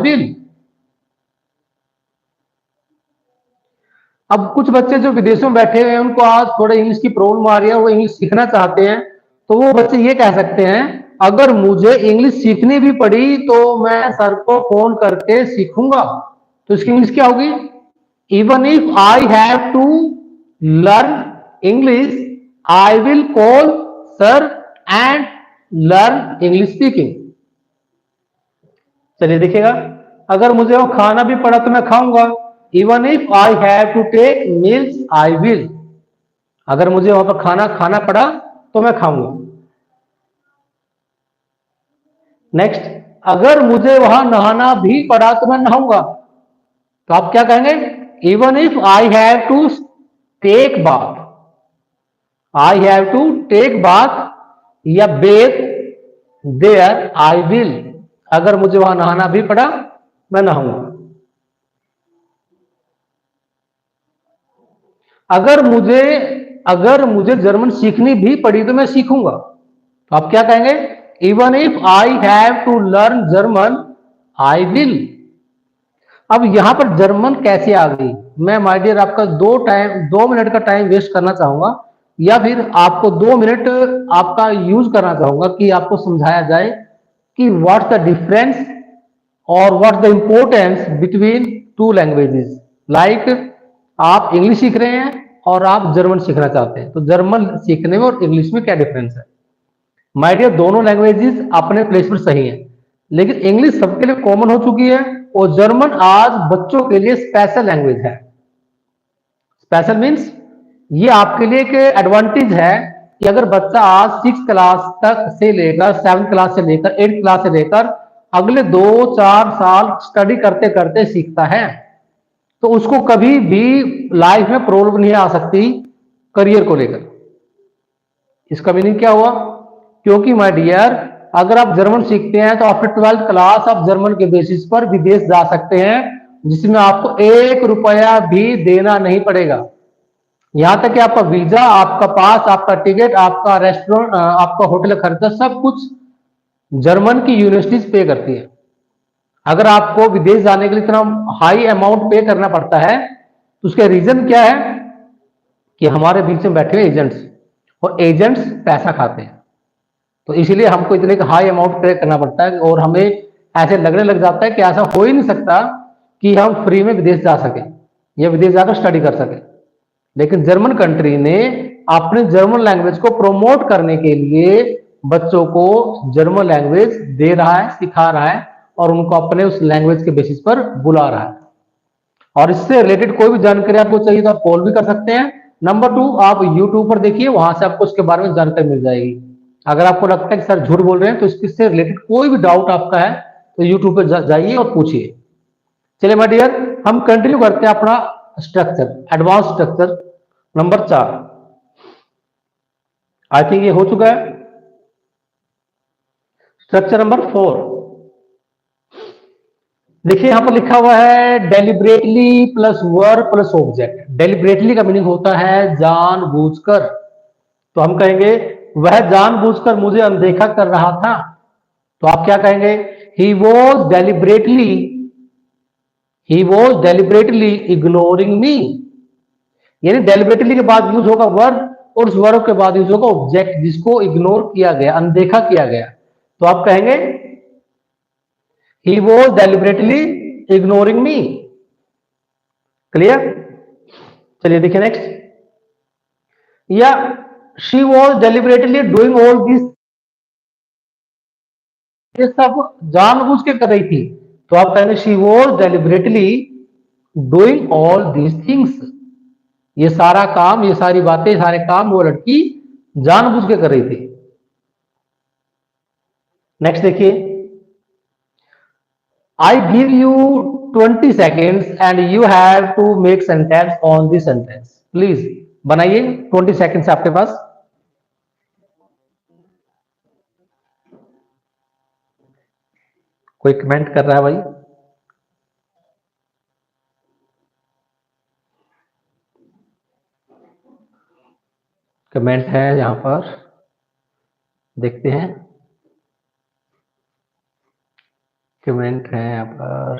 Will. अब कुछ बच्चे जो विदेशों में बैठे हुए हैं उनको आज थोड़ा इंग्लिश की प्रॉब्लम आ रही है, वो इंग्लिश सीखना चाहते हैं, तो वो बच्चे ये कह सकते हैं, अगर मुझे इंग्लिश सीखनी भी पड़ी तो मैं सर को फोन करके सीखूंगा। तो इसकी इंग्लिश क्या होगी? Even if I have to learn English, I will call sir and learn English speaking. चलिए देखिएगा, अगर मुझे वो खाना भी पड़ा तो मैं खाऊंगा। Even if I have to take meals I will. अगर मुझे वहां पर खाना खाना पड़ा तो मैं खाऊंगा। नेक्स्ट, अगर मुझे वहां नहाना भी पड़ा तो मैं नहाऊंगा। तो आप क्या कहेंगे? Even if I have to take bath, I have to take bath या बेथ देयर आई विल। अगर मुझे वहां नहाना भी पड़ा मैं नहाऊंगा। अगर मुझे जर्मन सीखनी भी पड़ी तो मैं सीखूंगा। तो आप क्या कहेंगे? Even if I have to learn German I will. अब यहां पर जर्मन कैसे आ गई? मैं माय डियर आपका 2 मिनट का टाइम वेस्ट करना चाहूंगा, या फिर आपको 2 मिनट आपका यूज करना चाहूंगा कि आपको समझाया जाए कि व्हाट्स द डिफरेंस और what's the importance between two languages. Like आप इंग्लिश सीख रहे हैं और आप जर्मन सीखना चाहते हैं, तो जर्मन सीखने में और इंग्लिश में क्या डिफरेंस है? माय डियर, दोनों लैंग्वेजेस अपने प्लेस पर सही है, लेकिन इंग्लिश सबके लिए कॉमन हो चुकी है और जर्मन आज बच्चों के लिए स्पेशल लैंग्वेज है। स्पेशल मीन्स ये आपके लिए एक एडवांटेज है कि अगर बच्चा आज 6 क्लास तक से लेकर 7 क्लास से लेकर 8 क्लास से लेकर अगले 2-4 साल स्टडी करते करते सीखता है, तो उसको कभी भी लाइफ में प्रॉब्लम नहीं आ सकती करियर को लेकर। इसका मीनिंग क्या हुआ? क्योंकि माय डियर, अगर आप जर्मन सीखते हैं तो आफ्टर 12th क्लास आप जर्मन के बेसिस पर विदेश जा सकते हैं, जिसमें आपको 1 रुपया भी देना नहीं पड़ेगा। यहां तक कि आपका वीजा, आपका पास, आपका टिकट, आपका रेस्टोरेंट, आपका होटल खर्चा, सब कुछ जर्मन की यूनिवर्सिटीज पे करती है। अगर आपको विदेश जाने के लिए इतना हाई अमाउंट पे करना पड़ता है तो उसका रीजन क्या है? कि हमारे बीच में बैठे हुए एजेंट्स, और एजेंट्स पैसा खाते हैं, तो इसीलिए हमको इतने हाई अमाउंट पे करना पड़ता है और हमें ऐसे लगने लग जाता है कि ऐसा हो ही नहीं सकता कि हम फ्री में विदेश जा सके या विदेश जाकर स्टडी कर सके। लेकिन जर्मन कंट्री ने अपने जर्मन लैंग्वेज को प्रोमोट करने के लिए बच्चों को जर्मन लैंग्वेज दे रहा है, सिखा रहा है और उनको अपने उस लैंग्वेज के बेसिस पर बुला रहा है। और इससे रिलेटेड कोई भी जानकारी आपको चाहिए तो आप कॉल भी कर सकते हैं। नंबर 2, आप यूट्यूब पर देखिए, वहां से आपको उसके बारे में जानकारी मिल जाएगी। अगर आपको लगता है कि सर झूठ बोल रहे हैं तो इससे रिलेटेड कोई भी डाउट आपका है तो यूट्यूब पर जाइए और पूछिए। चलिए माय डियर, हम कंटिन्यू करते हैं अपना structure, advance structure number 4। I think ये हो चुका है। स्ट्रक्चर नंबर 4, देखिए यहां पर लिखा हुआ है deliberately plus verb plus object. Deliberately का मीनिंग होता है जानबूझकर। तो हम कहेंगे वह जानबूझकर मुझे अनदेखा कर रहा था। तो आप क्या कहेंगे? He was deliberately, he was deliberately ignoring मी। यानी डेलिब्रेटली के बाद यूज होगा वर्ब और उस वर्ब के बाद यूज होगा ऑब्जेक्ट जिसको इग्नोर किया गया, अनदेखा किया गया। तो आप कहेंगे he was deliberately ignoring me. Clear? चलिए देखिए नेक्स्ट, या she was deliberately doing all this, ये सब जानबूझ के कर रही थी। तो आप कहेंगे she was deliberately doing all these things. ये सारा काम, ये सारी बातें, सारे काम वो लड़की जानबूझ के कर रही थी। नेक्स्ट देखिए, I give you 20 seconds and you have to make sentence on this sentence. Please बनाइए, 20 seconds आपके पास। कोई कमेंट कर रहा है भाई? कमेंट है यहां पर, देखते हैं। कमेंट है यहाँ पर।